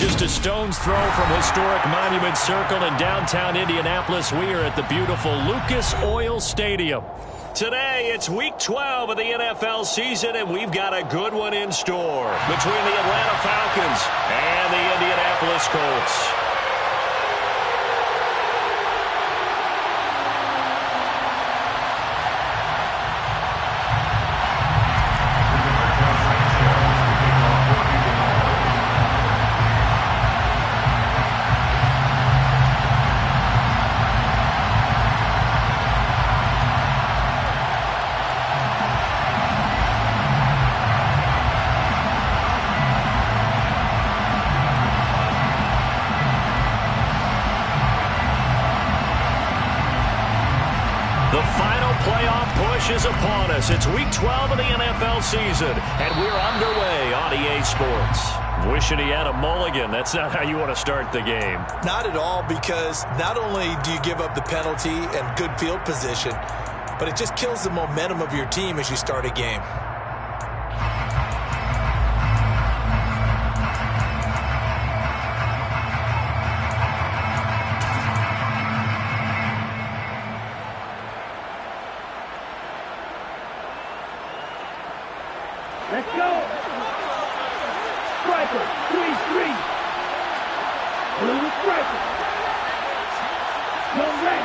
Just a stone's throw from historic Monument Circle in downtown Indianapolis. We are at the beautiful Lucas Oil Stadium. Today, it's Week 12 of the NFL season, and we've got a good one in store between the Atlanta Falcons and the Indianapolis Colts. Is upon us. It's Week 12 of the NFL season, and we're underway on EA Sports. Wishing he had a mulligan. That's not how you want to start the game. Not at all, because not only do you give up the penalty and good field position, but it just kills the momentum of your team as you start a game. Let's go. Striker, 3-3. Blue striker. No red.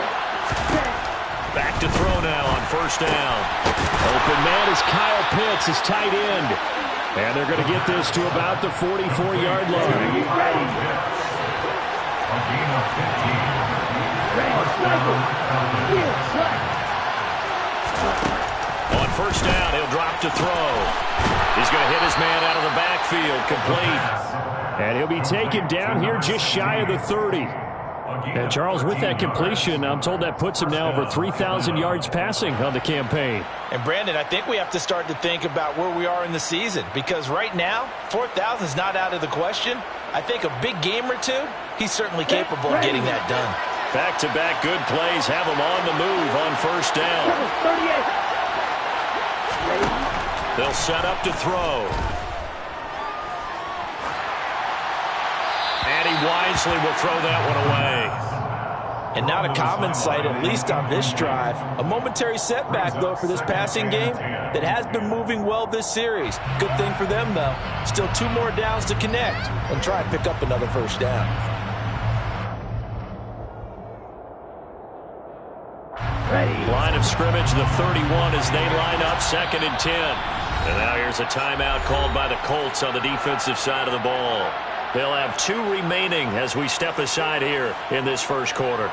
Back to throw now on first down. Open man is Kyle Pitts, his tight end. And they're going to get this to about the 44-yard line. On first down, he'll drop to throw. He's going to hit his man out of the backfield, complete. And he'll be taken down here just shy of the 30. And Charles, with that completion, I'm told that puts him now over 3,000 yards passing on the campaign. And Brandon, I think we have to start to think about where we are in the season, because right now, 4,000 is not out of the question. I think a big game or two, he's certainly capable of getting that done. Back-to-back good plays have him on the move on first down. 38. They'll set up to throw. And he wisely will throw that one away. And not a common sight, at least on this drive. A momentary setback, though, for this passing game that has been moving well this series. Good thing for them, though. Still 2 more downs to connect and try and pick up another first down. Ready. Line of scrimmage, the 31 as they line up, 2nd and 10. And now here's a timeout called by the Colts on the defensive side of the ball. They'll have 2 remaining as we step aside here in this first quarter.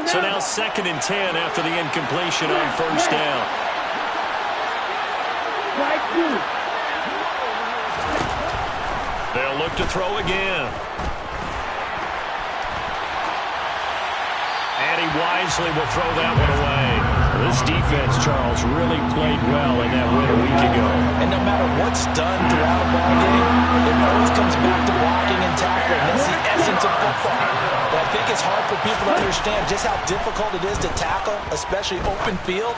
So now 2nd and 10 after the incompletion on first down. They'll look to throw again. And he wisely will throw that one away. This defense, Charles, really played well in that win a week ago. And no matter what's done throughout a ball game, it always comes back to blocking and tackling. That's the essence of football. But I think it's hard for people to understand just how difficult it is to tackle, especially open field.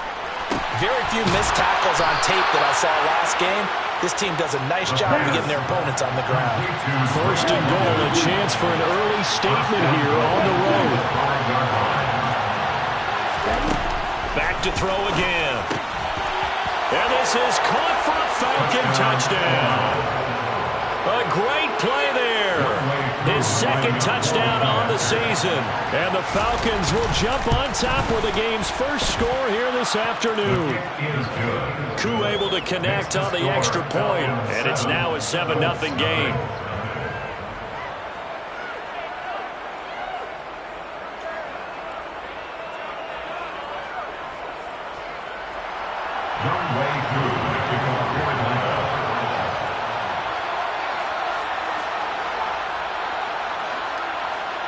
Very few missed tackles on tape that I saw last game. This team does a nice job of getting their opponents on the ground. 1st and goal, a chance for an early statement here on the road. Back to throw again. And this is caught for a Falcon touchdown. A great play there. His 2nd touchdown on the season. And the Falcons will jump on top with the game's first score here this afternoon. Koo able to connect on the extra point, and it's now a 7-0 game.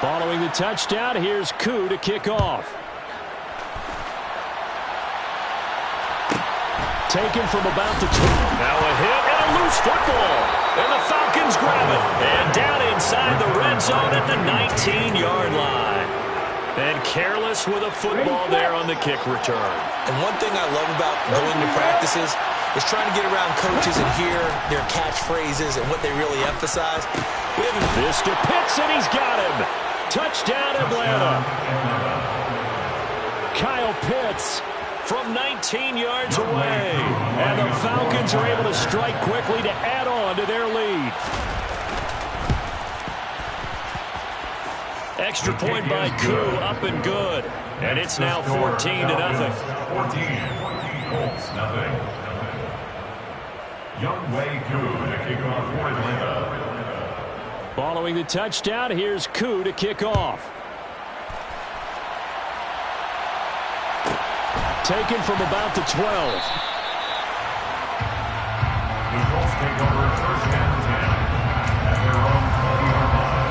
Following the touchdown, here's Koo to kick off. Taken from about the 2. Now a hit and a loose football. And the Falcons grab it. And down inside the red zone at the 19-yard line. And careless with a football there on the kick return. And one thing I love about going to practices is trying to get around coaches and hear their catchphrases and what they really emphasize. This to Pitts, and he's got him. Touchdown, Atlanta. Kyle Pitts from 19 yards away. And the Falcons are able to strike quickly to add on to their lead. Extra point by Koo, up and good. And it's now 14-0. 14, Colts, nothing. Youngway Koo to kick off for Atlanta. Following the touchdown, here's Koo to kick off. Taken from about the 12. The Colts take over 1st and 10 at their own 20-yard line.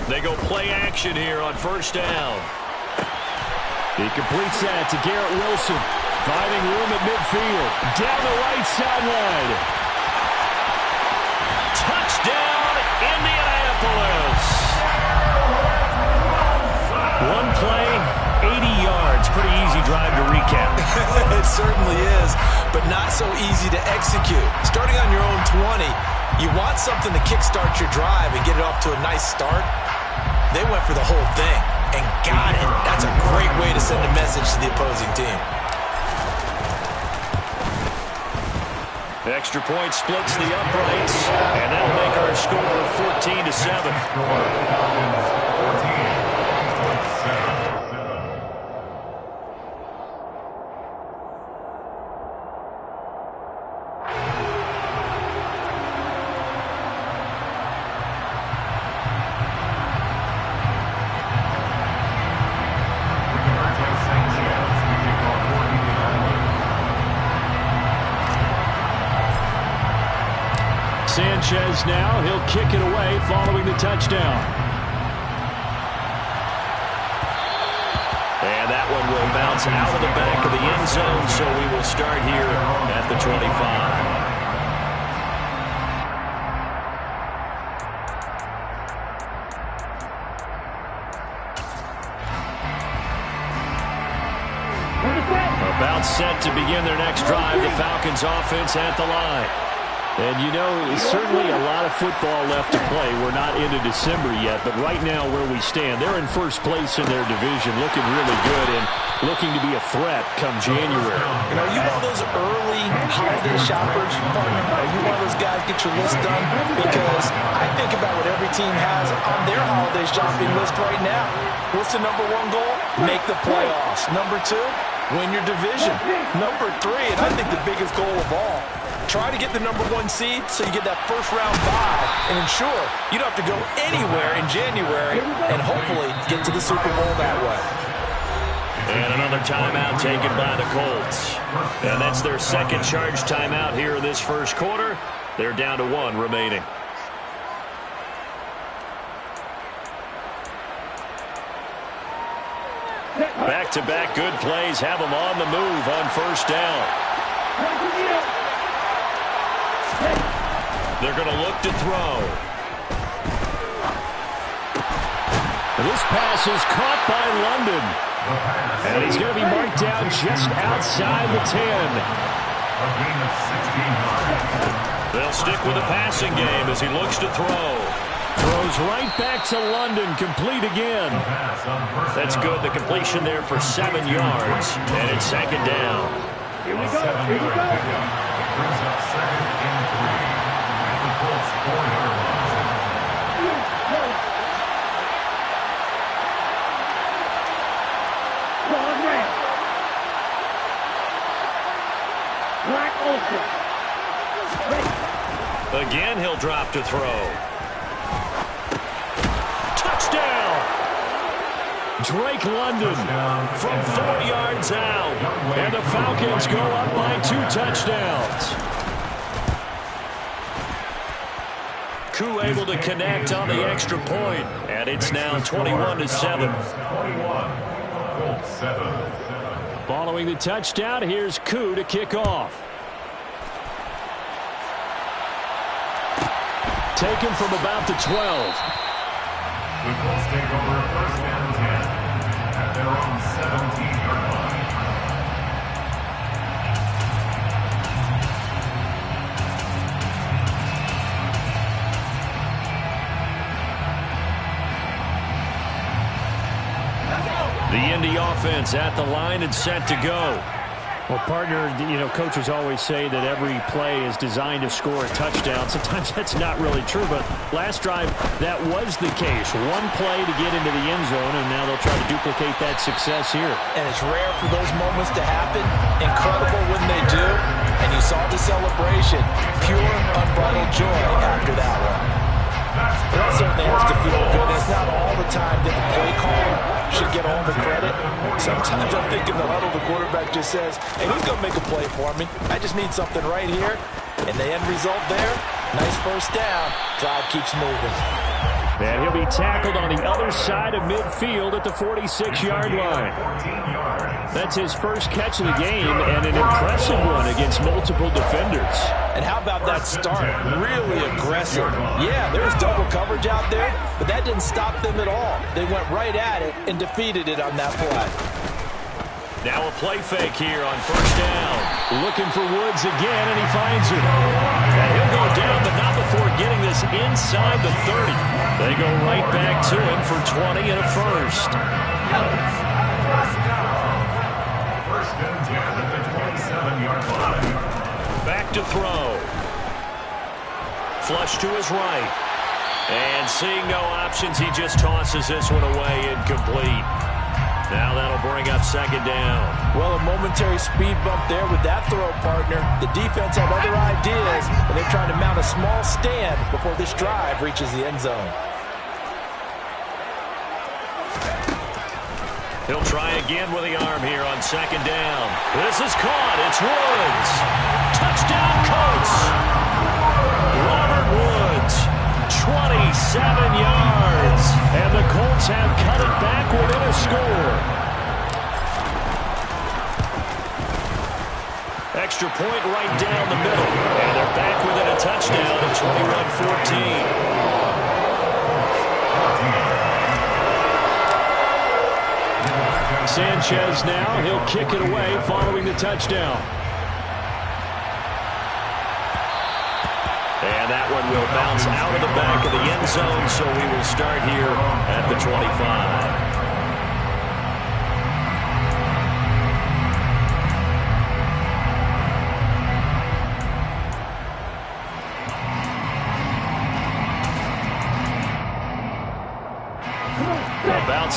They go play action here on first down. He completes that to Garrett Wilson. Finding room at midfield. Down the right sideline. Touchdown, Indianapolis. One play, 80 yards. Pretty easy drive to recap. It certainly is, but not so easy to execute. Starting on your own 20, you want something to kickstart your drive and get it off to a nice start. They went for the whole thing and got it. That's a great way to send a message to the opposing team. The extra point splits the uprights, and that'll make our score 14-7. 14-7. Sanchez now, he'll kick it away following the touchdown. And that one will bounce out of the back of the end zone, so we will start here at the 25. About set to begin their next drive, the Falcons offense at the line. And, you know, certainly a lot of football left to play. We're not into December yet, but right now where we stand, they're in first place in their division, looking really good and looking to be a threat come January. You know, you want those early holiday shoppers, partner? Are you one of those guys get your list done? Because I think about what every team has on their holiday shopping list right now. What's the number one goal? Make the playoffs. Number two, win your division. Number three, and I think the biggest goal of all, try to get the number one seed so you get that first round bye and ensure you don't have to go anywhere in January and hopefully get to the Super Bowl that way. And another timeout taken by the Colts. And that's their second charge timeout here in this first quarter. They're down to 1 remaining. Back-to-back good plays have them on the move on first down. They're going to look to throw. This pass is caught by London. And he's going to be marked down just outside the 10. They'll stick with the passing game as he looks to throw. Throws right back to London, complete again. That's good, the completion there for 7 yards. And it's second down. Here we go, here we go. Brings up second and 3. And the Colts 4-yard line. Again, he'll drop to throw. Touchdown! Drake London from 4 yards out. And the Falcons go up by 2 touchdowns. Koo able to connect on the extra point. And it's now 21-7. Following the touchdown, here's Koo to kick off. Taken from about the 12. The Colts take over first and 10 at their own 17-yard line. The Indy offense at the line and set to go. Well, partner, you know, coaches always say that every play is designed to score a touchdown. Sometimes that's not really true, but last drive, that was the case. One play to get into the end zone, and now they'll try to duplicate that success here. And it's rare for those moments to happen. Incredible when they do. And you saw the celebration. Pure, unbridled joy after that one. That certainly has to feel good. It's not all the time that the play caller should get all the credit. Sometimes I'm thinking the huddle, the quarterback just says, hey, who's going to make a play for me? I just need something right here. And the end result there, nice first down. Drive keeps moving. And he'll be tackled on the other side of midfield at the 46-yard line. That's his first catch of the game, and an impressive one against multiple defenders. And how about that start? Really aggressive. Yeah, there's double coverage out there, but that didn't stop them at all. They went right at it and defeated it on that play. Now a play fake here on first down. Looking for Woods again, and he finds him. And he'll go down, but not before getting this inside the 30. They go right back to him for 20 and a first. First and 10 at the 27-yard line. Back to throw. Flush to his right. And seeing no options, he just tosses this one away, incomplete. Now that'll bring up second down. Well, a momentary speed bump there with that throw, partner. The defense had other ideas, and they're trying to mount a small stand before this drive reaches the end zone. He'll try again with the arm here on second down. This is caught. It's Woods. Touchdown, Colts. Robert Woods, 27 yards. And the Colts have cut it back within a score. Extra point right down the middle. And they're back within a touchdown at 21-14. Sanchez now, he'll kick it away following the touchdown. And that one will bounce out of the back of the end zone, so we will start here at the 25.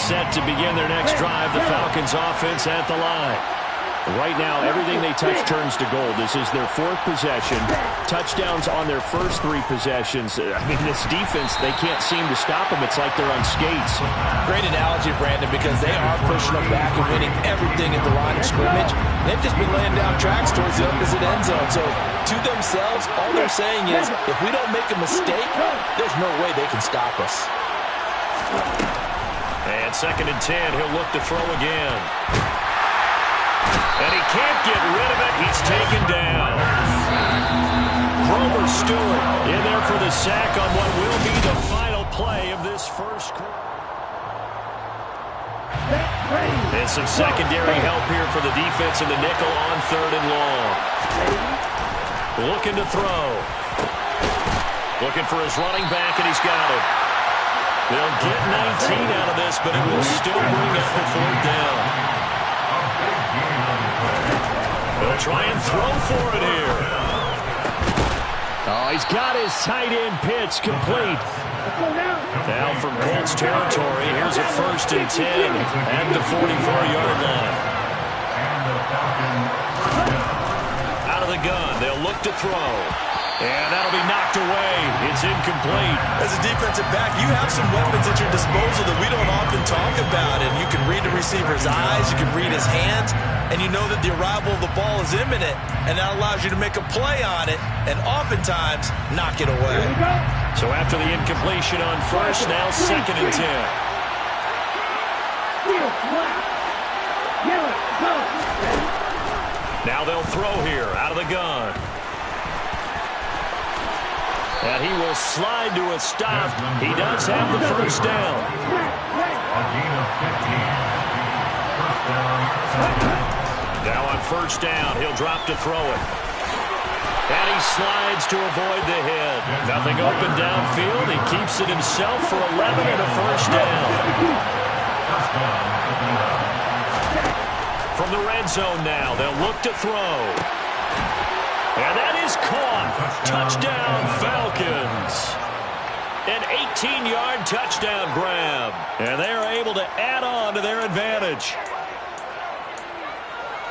set to begin their next drive. The Falcons offense at the line. Right now, everything they touch turns to gold. This is their fourth possession. Touchdowns on their first three possessions. I mean, this defense, they can't seem to stop them. It's like they're on skates. Great analogy, Brandon, because they are pushing them back and winning everything at the line of scrimmage. They've just been laying down tracks towards the opposite end zone. So, to themselves, all they're saying is, if we don't make a mistake, there's no way they can stop us. And 2nd and 10, he'll look to throw again. And he can't get rid of it. He's taken down. Grover Stewart in there for the sack on what will be the final play of this first quarter. And some secondary help here for the defense in the nickel on 3rd and long. Looking to throw. Looking for his running back, and he's got it. They'll get 19 out of this, but it will still bring up the 4th down. They'll try and throw for it here. Oh, he's got his tight end pitch complete. Now from Colts territory, here's a 1st and 10 at the 44-yard line. Out of the gun, they'll look to throw. And that'll be knocked away. It's incomplete. As a defensive back, you have some weapons at your disposal that we don't often talk about. And you can read the receiver's eyes, you can read his hands, and you know that the arrival of the ball is imminent. And that allows you to make a play on it and oftentimes knock it away. So after the incompletion on 1st, now 2nd and 10. Now they'll throw here out of the gun. And he will slide to a stop. He does have the 1st down. Now on 1st down, he'll drop to throw it. And he slides to avoid the hit. Nothing open downfield. He keeps it himself for 11 and a 1st down. From the red zone now, they'll look to throw. And that is caught. Touchdown, Falcons. An 18-yard touchdown grab. And they are able to add on to their advantage.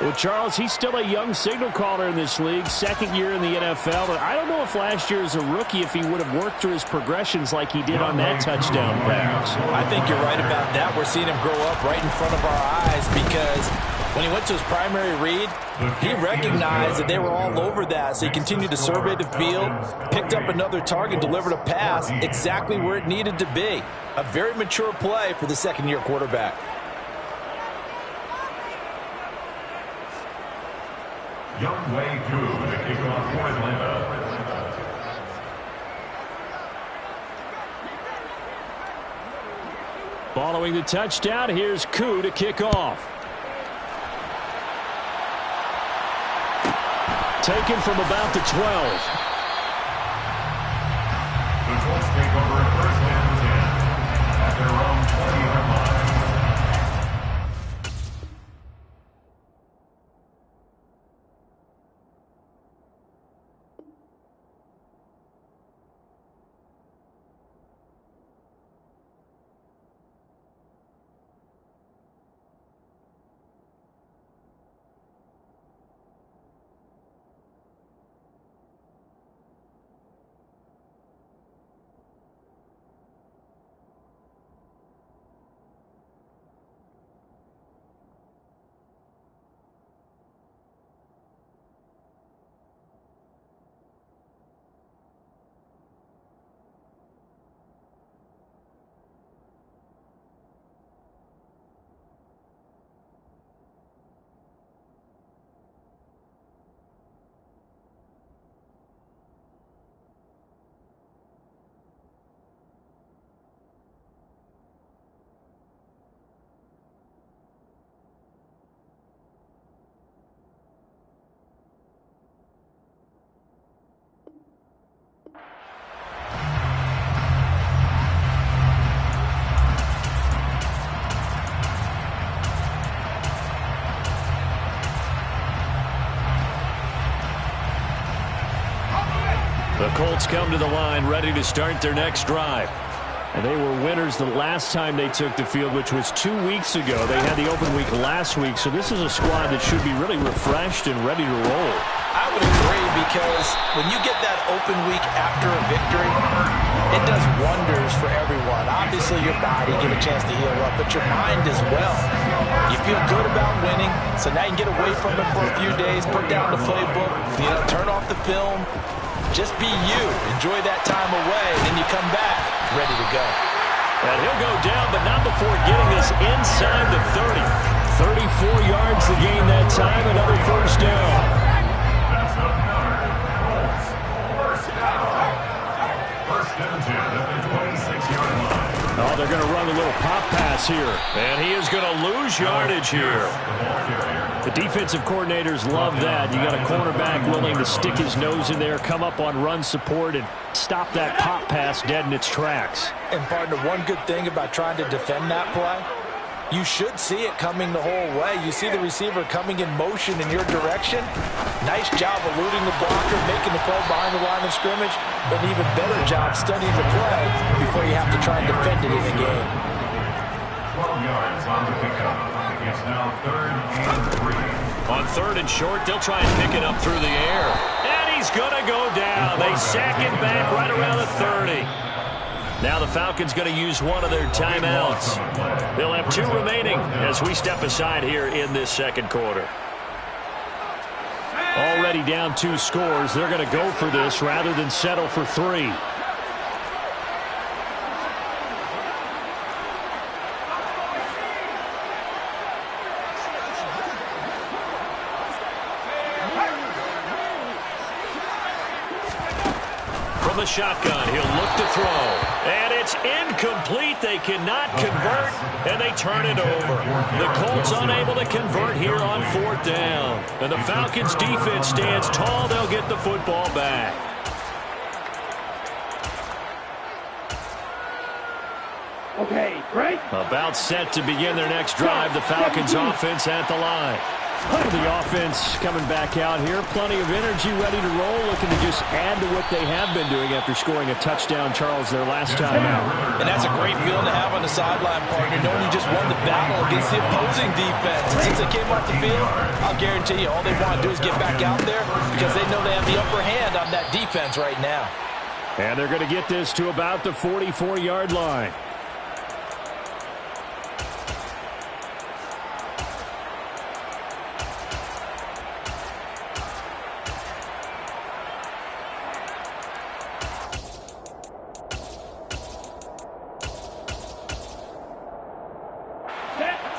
Well, Charles, he's still a young signal caller in this league, 2nd year in the NFL. But I don't know if last year as a rookie, if he would have worked through his progressions like he did on that touchdown pass. I think you're right about that. We're seeing him grow up right in front of our eyes because when he went to his primary read, he recognized that they were all over that. So he continued to survey the field, picked up another target, delivered a pass exactly where it needed to be. A very mature play for the 2nd-year quarterback. Young Wei Koo to kick off for Atlanta. Following the touchdown, here's Koo to kick off. Taken from about the 12. The Colts take over 1st and 10 at their own 20-yard line. The Colts come to the line ready to start their next drive. And they were winners the last time they took the field, which was 2 weeks ago. They had the open week last week, so this is a squad that should be really refreshed and ready to roll. I would agree, because when you get that open week after a victory, it does wonders for everyone. Obviously, your body get a chance to heal up, but your mind as well. You feel good about winning, so now you can get away from it for a few days, put down the playbook, turn off the film. Just be you. Enjoy that time away, and then you come back ready to go. And he'll go down, but not before getting this inside the 30. 34 yards the gain that time, another first down. That's the counter. Colts. First down. First and 10 at the 26-yard line. Oh, they're going to run a little pop pass here. And he is going to lose yardage here. The defensive coordinators love that. You got a cornerback willing to stick his nose in there, come up on run support, and stop that pop pass dead in its tracks. And partner, one good thing about trying to defend that play, you should see it coming the whole way. You see the receiver coming in motion in your direction. Nice job eluding the blocker, making the play behind the line of scrimmage, but an even better job studying the play before you have to try and defend it in the game. 12 yards on the pickup. It's now 3rd and 3. On 3rd and short, they'll try and pick it up through the air. And he's going to go down. They sack it back right around the 30. Now the Falcons going to use one of their timeouts. They'll have 2 remaining as we step aside here in this second quarter. Already down 2 scores. They're going to go for this rather than settle for 3. The shotgun, he'll look to throw, and it's incomplete. They cannot convert, and they turn it over. The Colts unable to convert here on 4th down, and the Falcons defense stands tall. They'll get the football back. Okay, great. About set to begin their next drive. The Falcons offense at the line. The offense coming back out here. Plenty of energy, ready to roll, looking to just add to what they have been doing after scoring a touchdown, Charles, their last time out. And that's a great feeling to have on the sideline, partner, knowing you just won the battle against the opposing defense. And since they came off the field, I'll guarantee you all they want to do is get back out there because they know they have the upper hand on that defense right now. And they're going to get this to about the 44-yard line.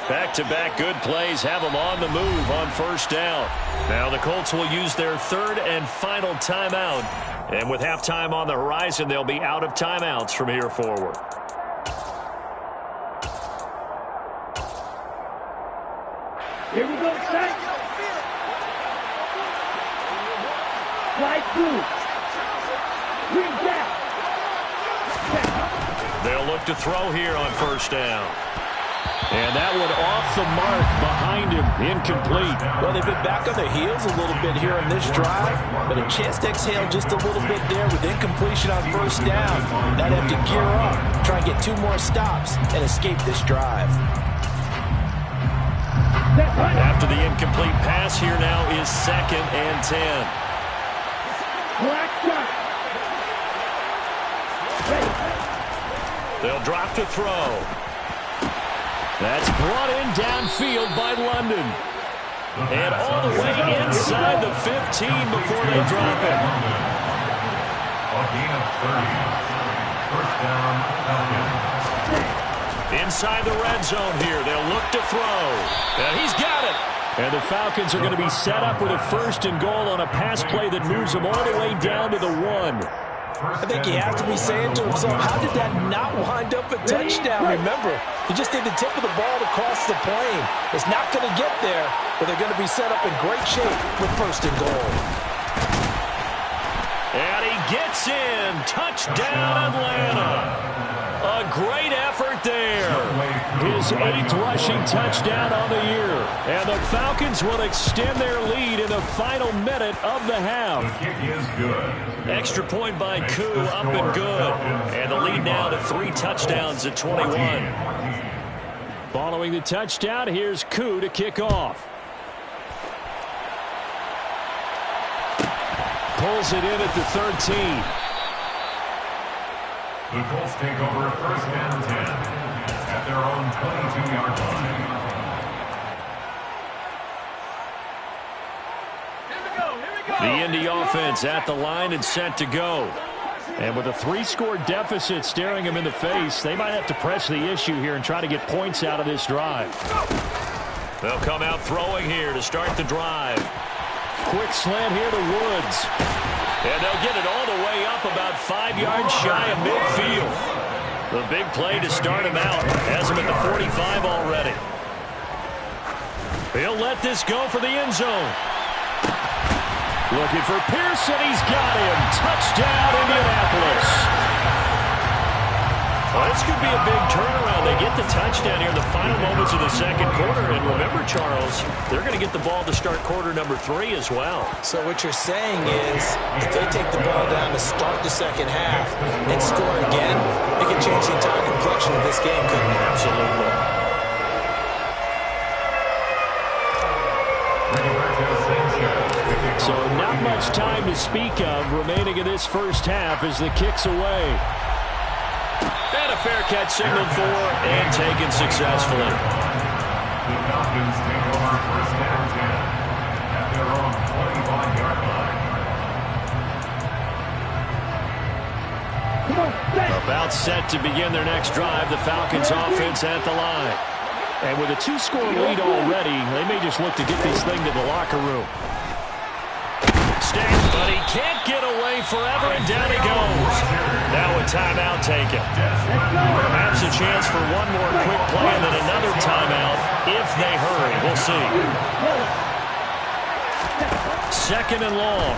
Back-to-back good plays have them on the move on 1st down. Now the Colts will use their 3rd and final timeout. And with halftime on the horizon, they'll be out of timeouts from here forward. Here we go, set. Slide through. Bring back. They'll look to throw here on 1st down. And that one off the mark behind him. Incomplete. Well, they've been back on their heels a little bit here on this drive, but a chance to exhale just a little bit there with incompletion on 1st down. Now they have to gear up, try and get 2 more stops, and escape this drive. After the incomplete pass, here now is 2nd and 10. Black shot. They'll drop to throw. That's brought in downfield by London. And all the way inside the 15 before they drop it. A gain of 30. First down, Falcons. Inside the red zone here. They'll look to throw. And he's got it. And the Falcons are going to be set up with a 1st and goal on a pass play that moves them all the way down to the 1. I think he has to be saying to himself, how did that not wind up a touchdown? Remember, you just need the tip of the ball to cross the plane. It's not going to get there, but they're going to be set up in great shape with 1st and goal. And he gets in. Touchdown, Atlanta. A A great effort there. His 8th rushing touchdown on the year. And the Falcons will extend their lead in the final minute of the half. The kick is good. Extra point by Koo, up and good. And the lead now to 3 touchdowns at 21. Following the touchdown, here's Koo to kick off. Pulls it in at the 13. The Colts take over 1st and 10 at their own 22-yard line. The Indy offense at the line and set to go. And with a 3-score deficit staring them in the face, they might have to press the issue here and try to get points out of this drive. They'll come out throwing here to start the drive. Quick slant here to Woods. And they'll get it all the way up about 5 yards shy of midfield. The big play to start him out. Has him at the 45 already. He'll let this go for the end zone. Looking for Pearson. He's got him. Touchdown, Indianapolis. Well, this could be a big turnaround. They get the touchdown here in the final moments of the second quarter. And remember, Charles, they're going to get the ball to start quarter number 3 as well. So what you're saying is if they take the ball down to start the second half and score again, it can change the entire complexion of this game, couldn't it? Absolutely. So not much time to speak of remaining in this first half as the kick's away. And a fair catch signaled for and taken successfully. The Falcons take over 1st and 10 at their own 25-yard line. About set to begin their next drive, the Falcons offense at the line. And with a 2-score lead already, they may just look to get this thing to the locker room. But he can't get away forever, and down he goes. Now a timeout taken. Perhaps a chance for one more quick play and then another timeout if they hurry. We'll see. 2nd and long.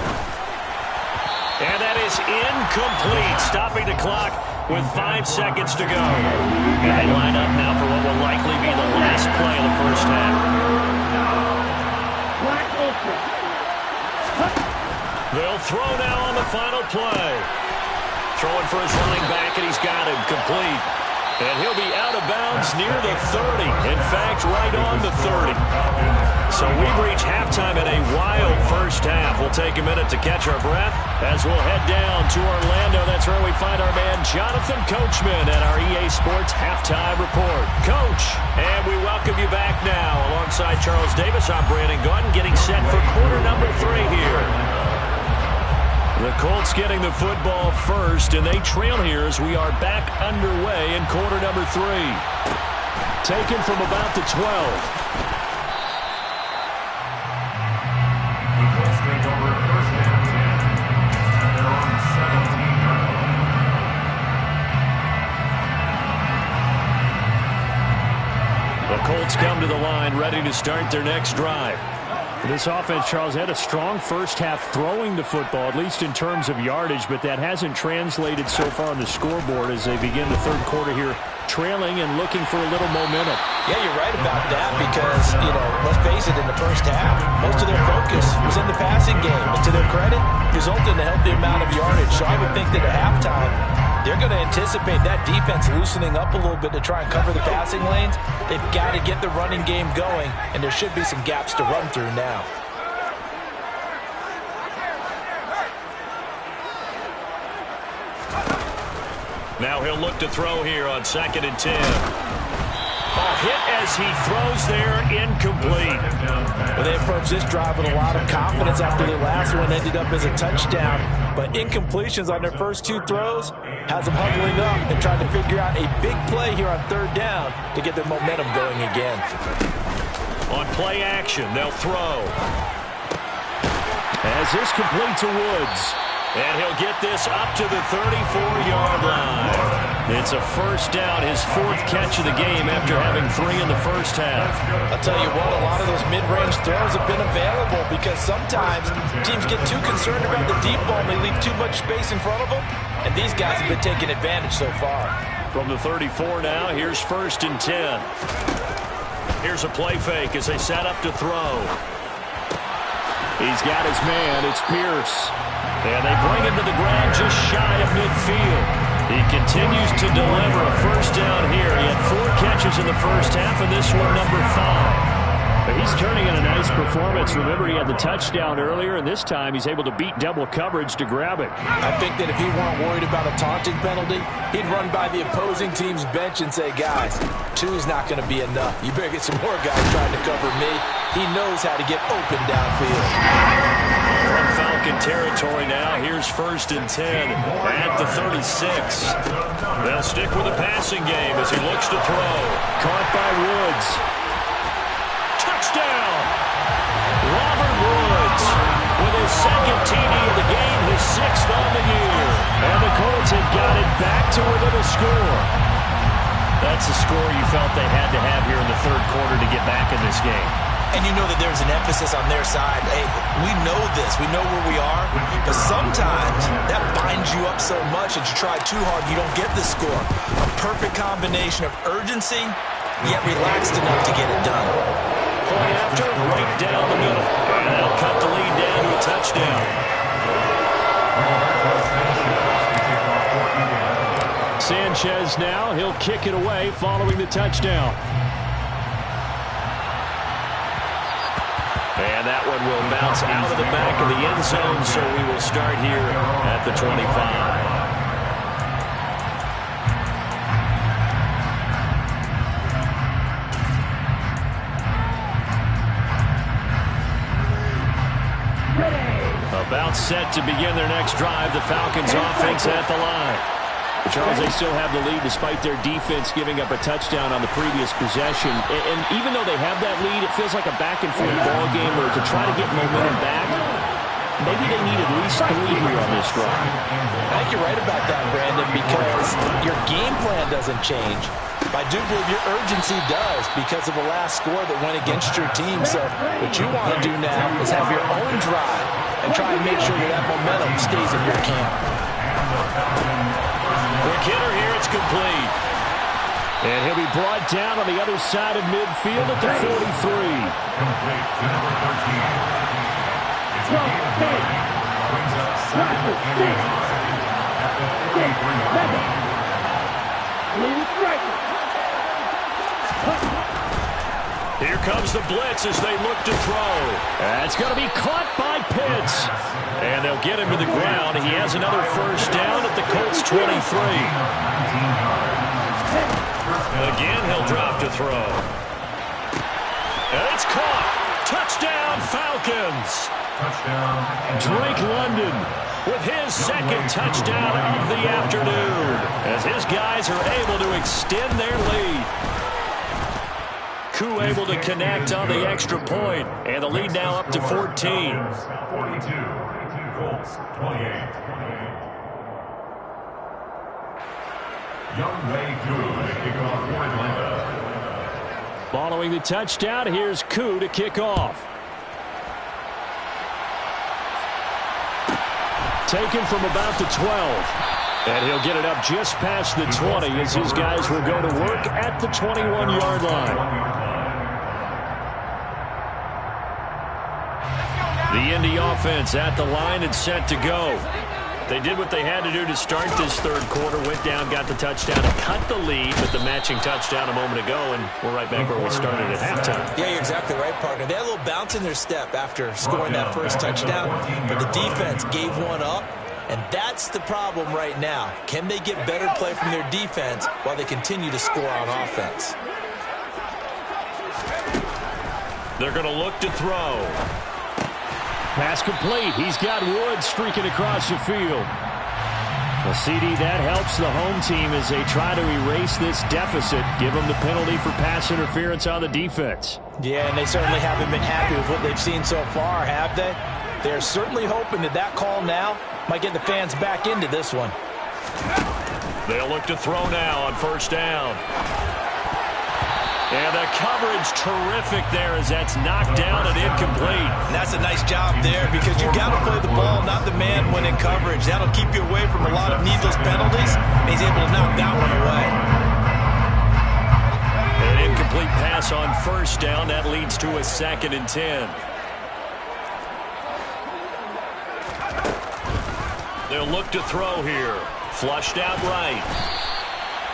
And that is incomplete, stopping the clock with 5 seconds to go. And they line up now for what will likely be the last play of the first half. They'll throw now on the final play. Throwing for his running back, and he's got him complete. And he'll be out of bounds near the 30. In fact, right on the 30. So we've reached halftime in a wild first half. We'll take a minute to catch our breath as we'll head down to Orlando. That's where we find our man Jonathan Coachman at our EA Sports Halftime Report. Coach, and we welcome you back now. Alongside Charles Davis, I'm Brandon Gordon, getting set for quarter number 3 here. The Colts getting the football first, and they trail here as we are back underway in quarter number 3. Taken from about the 12. The Colts take over 1st and 10 at their own 17-yard line. The Colts come to the line, ready to start their next drive. This offense, Charles, had a strong first half throwing the football, at least in terms of yardage, but that hasn't translated so far on the scoreboard as they begin the third quarter here, trailing and looking for a little momentum. Yeah, you're right about that because, let's face it, in the first half, most of their focus was in the passing game. And to their credit, resulted in a healthy amount of yardage. So I would think that at halftime, they're going to anticipate that defense loosening up a little bit to try and cover the passing lanes. They've got to get the running game going, and there should be some gaps to run through now. Now he'll look to throw here on 2nd and 10. A hit as he throws there, incomplete. Well, they approached this drive with a lot of confidence after their last one ended up as a touchdown. But incompletions on their first 2 throws has them huddling up and trying to figure out a big play here on 3rd down to get their momentum going again. On play action, they'll throw. As this complete to Woods. And he'll get this up to the 34-yard line. It's a first down, his 4th catch of the game after having 3 in the first half. I'll tell you what, a lot of those mid-range throws have been available because sometimes teams get too concerned about the deep ball and they leave too much space in front of them, and these guys have been taking advantage so far. From the 34 now, here's 1st and 10. Here's a play fake as they set up to throw. He's got his man. It's Pierce. And they bring him to the ground just shy of midfield. He continues to deliver a first down here. He had 4 catches in the first half, and this one number 5. But he's turning in a nice performance. Remember, he had the touchdown earlier, and this time he's able to beat double coverage to grab it. I think that if he weren't worried about a taunting penalty, he'd run by the opposing team's bench and say, guys, 2's not going to be enough. You better get some more guys trying to cover me. He knows how to get open downfield. From Falcon territory now, here's 1st and 10 at the 36. They'll stick with the passing game as he looks to throw. Caught by Woods. Touchdown! Robert Woods with his 2nd TD of the game, his 6th on the year. And the Colts have got it back to within a score. That's a score you felt they had to have here in the 3rd quarter to get back in this game. And you know that there's an emphasis on their side. Hey, we know this. We know where we are. But sometimes that binds you up so much that you try too hard, you don't get the score. A perfect combination of urgency, yet relaxed enough to get it done. Point after, right down the middle. And they'll cut the lead down to a touchdown. Sanchez now. He'll kick it away following the touchdown. And that one will bounce out of the back of the end zone, so we will start here at the 25. About set to begin their next drive. The Falcons offense at the line. Charles, they still have the lead despite their defense giving up a touchdown on the previous possession. And even though they have that lead, it feels like a back-and-forth ball game where to try to get momentum back, maybe they need at least 3 here on this drive. I think you're right about that, Brandon, because your game plan doesn't change. I do believe your urgency does because of the last score that went against your team. So what you want to do now is have your own drive and try and make sure that momentum stays in your camp. Quick hitter here, it's complete. And he'll be brought down on the other side of midfield at the 43. Complete to number 13. It's a gain of 9. Brings up 2nd and 9 at the 43-yard line. Here comes the blitz as they look to throw. That's going to be caught by Pitts. And they'll get him to the ground. He has another first down at the Colts 23. Again, he'll drop to throw. And it's caught. Touchdown, Falcons. Touchdown. Drake London with his 2nd touchdown of the afternoon as his guys are able to extend their lead. Koo able to connect on the extra point, and the lead now up to 14. 42. Colts 28. Young Wei Koo to kick off for Atlanta. Following the touchdown, here's Koo to kick off. Taken from about the 12. And he'll get it up just past the 20 as his guys will go to work at the 21-yard line. The Indy offense at the line and set to go. They did what they had to do to start this 3rd quarter. Went down, got the touchdown, and cut the lead with the matching touchdown a moment ago, and we're right back where we started at halftime. Yeah, you're exactly right, partner. They had a little bounce in their step after scoring that first touchdown, but the defense gave one up, and that's the problem right now. Can they get better play from their defense while they continue to score on offense? They're going to look to throw. Pass complete. He's got Woods streaking across the field. The CD, that helps the home team as they try to erase this deficit. Give them the penalty for pass interference on the defense. Yeah, and they certainly haven't been happy with what they've seen so far, have they? They're certainly hoping that that call now might get the fans back into this one. They'll look to throw now on first down. And the coverage terrific there as that's knocked down and incomplete. And that's a nice job there because you've got to play the ball not got the man when in coverage. That'll keep you away from a lot of needless penalties, and he's able to knock that one away. An incomplete pass on first down. That leads to a 2nd and 10. They'll look to throw here. Flushed out right.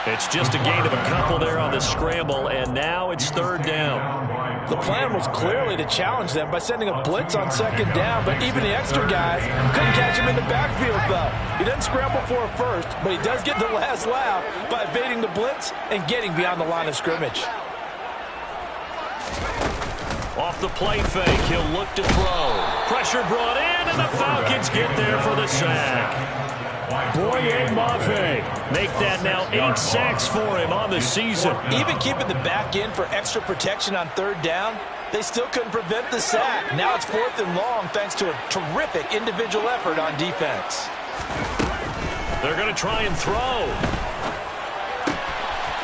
It's just a gain of a couple there on the scramble, and now it's 3rd down. The plan was clearly to challenge them by sending a blitz on 2nd down, but even the extra guys couldn't catch him in the backfield, though. He doesn't scramble for a first, but he does get the last laugh by evading the blitz and getting beyond the line of scrimmage. Off the play fake, he'll look to throw. Pressure brought in, and the Falcons get there for the sack. Boye Mafe make that now 8 sacks for him on the season. Even keeping the back end for extra protection on 3rd down, they still couldn't prevent the sack. Now it's 4th and long thanks to a terrific individual effort on defense. They're going to try and throw.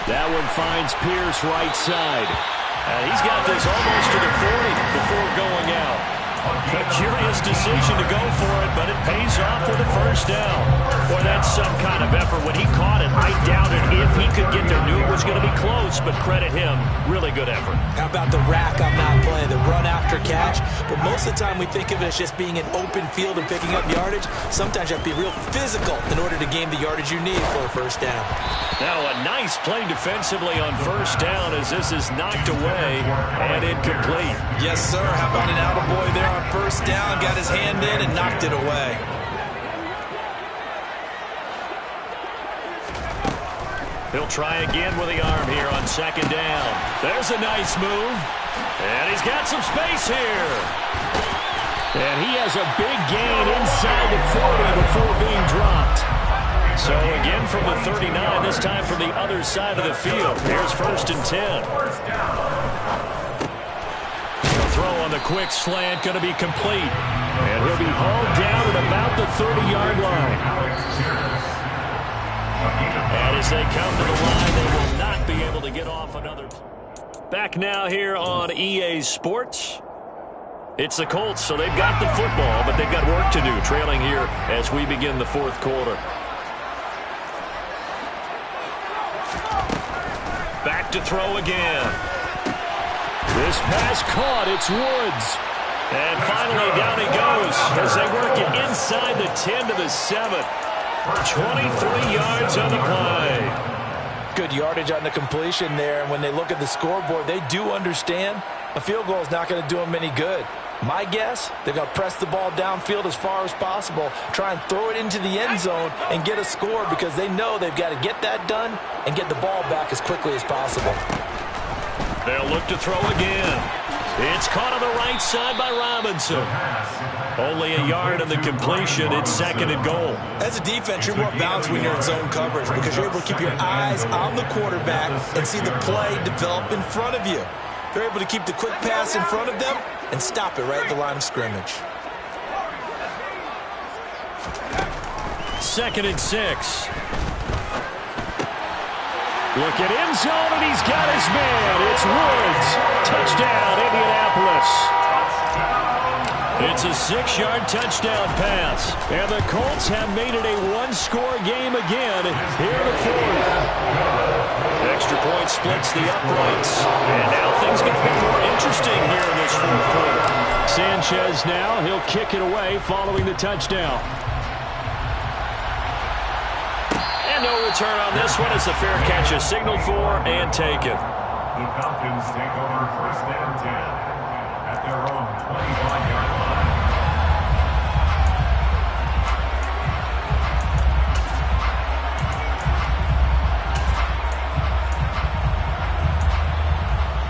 That one finds Pierce right side. And he's got this almost to the 40 before going out. A curious decision to go for it, but it pays off with a 1st down. Boy, that's some kind of effort. When he caught it, I doubted if he could get there. Knew it was going to be close, but credit him. Really good effort. How about the rack on that play, the run after catch? But most of the time we think of it as just being an open field and picking up yardage. Sometimes you have to be real physical in order to gain the yardage you need for a 1st down. Now a nice play defensively on 1st down as this is knocked away and incomplete. Yes, sir. How about an attaboy there on 1st down? Got his hand in and knocked it away. He'll try again with the arm here on 2nd down. There's a nice move. And he's got some space here. And he has a big gain inside the 40 before being dropped. So again from the 39, this time from the other side of the field. Here's 1st and 10. Throw on the quick slant, going to be complete. And he'll be hauled down at about the 30-yard line. And as they come to the line, they will not be able to get off another. Back now here on EA Sports. It's the Colts, so they've got the football, but they've got work to do, trailing here as we begin the 4th quarter. Back to throw again. This pass caught. It's Woods. And finally down he goes as they work it inside the 10 to the 7. 23 yards on the play. Good yardage on the completion there, and when they look at the scoreboard, they do understand a field goal is not going to do them any good. My guess, they're going to press the ball downfield as far as possible, try and throw it into the end zone and get a score because they know they've got to get that done and get the ball back as quickly as possible. They'll look to throw again. It's caught on the right side by Robinson. Only a yard on the completion. It's 2nd and goal. As a defense, you're more balanced when you're in zone coverage because you're able to keep your eyes on the quarterback and see the play develop in front of you. They're able to keep the quick pass in front of them and stop it right at the line of scrimmage. 2nd and 6. Look at end zone, and he's got his man. It's Woods. Touchdown, Indianapolis. It's a 6-yard touchdown pass. And the Colts have made it a one-score game again here in the 4th. Extra point splits the uprights. And now things get a bit more interesting here in this 4th quarter. Sanchez now, he'll kick it away following the touchdown. And no return on this one as the fair catch is signaled for and taken. The Falcons take over 1st and 10 at their own 25-yard line.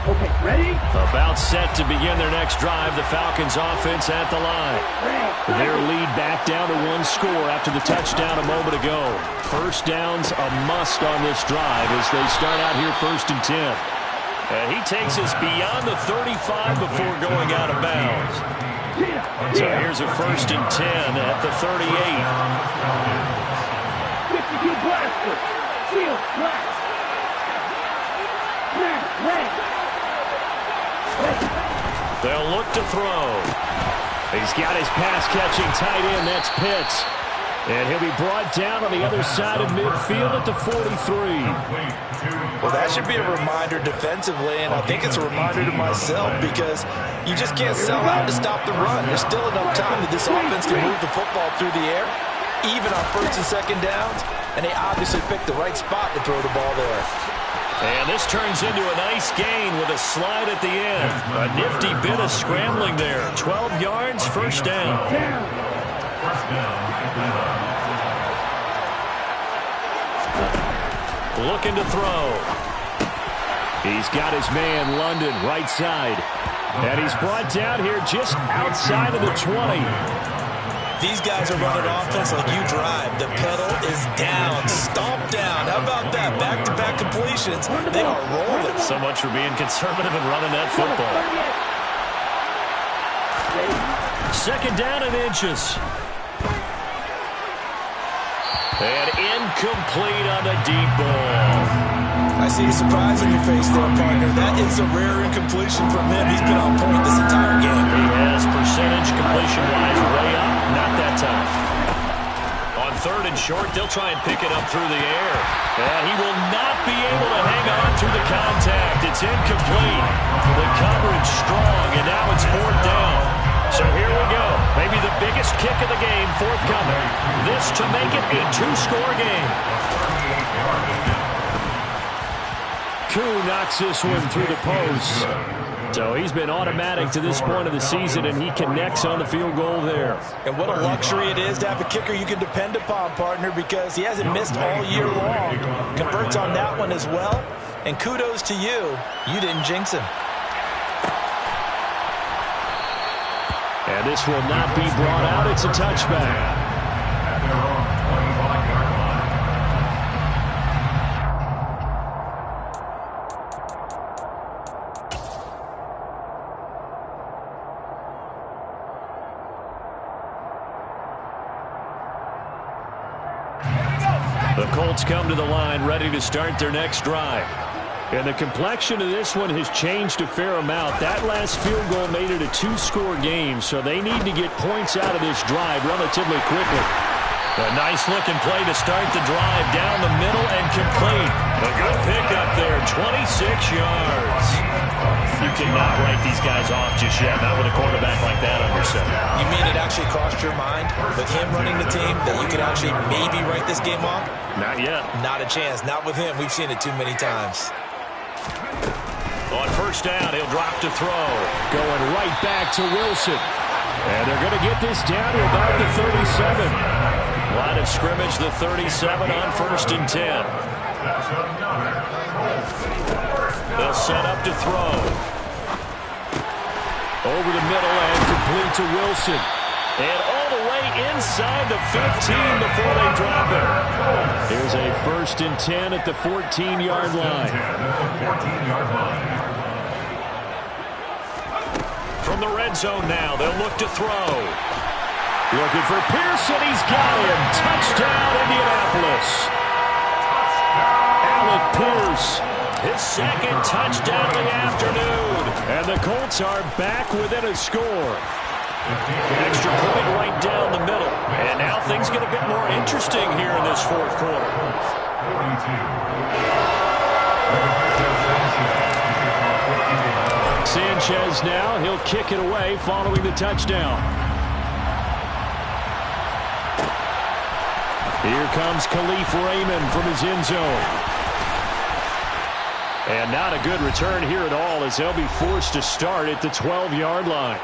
Okay, ready? About set to begin their next drive. The Falcons offense at the line. Their lead back down to 1 score after the touchdown a moment ago. 1st down's a must on this drive as they start out here 1st and 10. And he takes us beyond the 35 before going out of bounds. So here's a 1st and 10 at the 38. 52 blaster. Shield, blast. Snap, leg. They'll look to throw. He's got his pass-catching tight end. That's Pitts. And he'll be brought down on the other side of midfield at the 43. Well, that should be a reminder defensively, and I think it's a reminder to myself because you just can't sell out to stop the run. There's still enough time that this offense can move the football through the air, even on first and second downs, and they obviously picked the right spot to throw the ball there. And this turns into a nice gain with a slide at the end. A nifty bit of scrambling there. 12 yards, first down. Looking to throw. He's got his man, London, right side. And he's brought down here just outside of the 20. These guys are running offense like you drive. The pedal is down, stomp down. How about that? Back-to-back completions. They are rolling. So much for being conservative and running that football. Second down and inches. And incomplete on the deep ball. I see the surprise in your face there, partner. That is a rare incompletion from him. He's been on point this entire game. He has percentage completion-wise way up. Not that time. On third and short, they'll try and pick it up through the air. And he will not be able to hang on through the contact. It's incomplete. The coverage strong, and now it's fourth down. So here we go. Maybe the biggest kick of the game forthcoming. This to make it a two-score game. Koo knocks this one through the post. So he's been automatic to this point of the season, and he connects on the field goal there. And what a luxury it is to have a kicker you can depend upon, partner, because he hasn't missed all year long. Converts on that one as well. And kudos to you. You didn't jinx him. And this will not be brought out. It's a touchback. The Colts come to the line ready to start their next drive. And the complexion of this one has changed a fair amount. That last field goal made it a two-score game, so they need to get points out of this drive relatively quickly. A nice-looking play to start the drive down the middle and complete. A good pickup there, 26 yards. You cannot write these guys off just yet, not with a quarterback like that under center. You mean it actually crossed your mind with him running the team that you could actually maybe write this game off? Not yet. Not a chance. Not with him. We've seen it too many times. On first down, he'll drop to throw. Going right back to Wilson. And they're going to get this down to about the 37. Line of scrimmage, the 37 on first and 10. They'll set up to throw. Over the middle and complete to Wilson. And all the way inside the 15 before they drop it. Here's a first and 10 at the 14-yard line. From the red zone now, they'll look to throw. Looking for Pearson. He's got him. Touchdown, Indianapolis. Alec Pierce. His second touchdown of the afternoon. And the Colts are back within a score. Extra point right down the middle. And now things get a bit more interesting here in this fourth quarter. Sanchez now. He'll kick it away following the touchdown. Here comes Khalif Raymond from his end zone. And not a good return here at all as they'll be forced to start at the 12-yard line.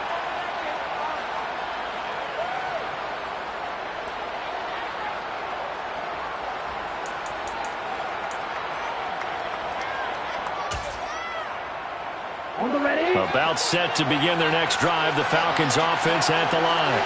About set to begin their next drive, the Falcons offense at the line.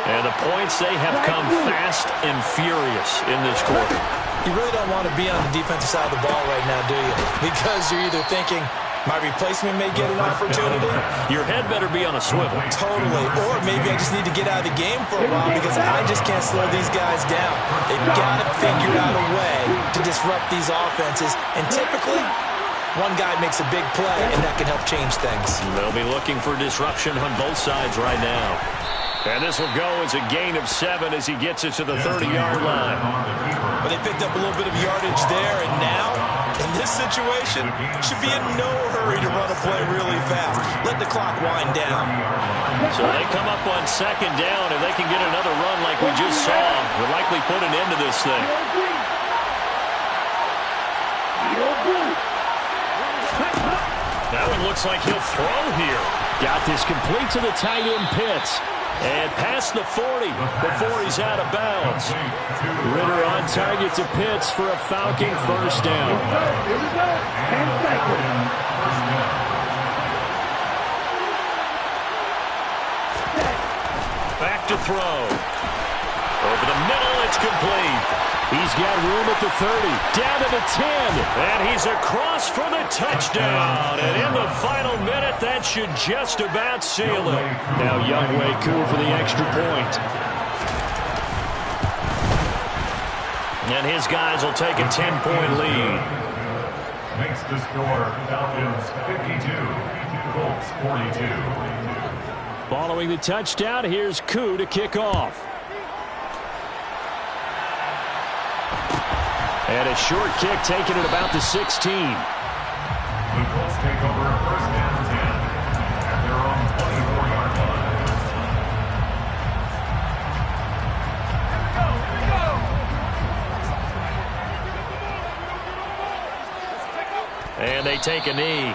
And the points, they have come fast and furious in this quarter. You really don't want to be on the defensive side of the ball right now, do you? Because you're either thinking, my replacement may get an opportunity. Your head better be on a swivel. Totally. Or maybe I just need to get out of the game for a while because I just can't slow these guys down. They've got to figure out a way to disrupt these offenses. And typically, one guy makes a big play, and that can help change things. They'll be looking for disruption on both sides right now. And this will go as a gain of 7 as he gets it to the 30-yard line. But they picked up a little bit of yardage there, and now, in this situation, should be in no hurry to run a play really fast. Let the clock wind down. So they come up on 2nd down. If they can get another run like we just saw, they'll likely put an end to this thing. That one looks like he'll throw here. Got this complete to the tight end Pitts. And past the 40 before he's out of bounds. Ritter on target to Pitts for a Falcon first down. Here we go. 10 seconds. Back to throw. Over the middle, it's complete. He's got room at the 30, down to the 10. And he's across for the touchdown. And in the final minute, that should just about seal it. Now Youngway Koo for the extra point. And his guys will take a 10-point lead. Makes the score Falcons 52, Colts 42. Following the touchdown, here's Koo to kick off. And a short kick taken at about the 16. The Colts take over first and 10 at their own 24-yard line. And they take a knee.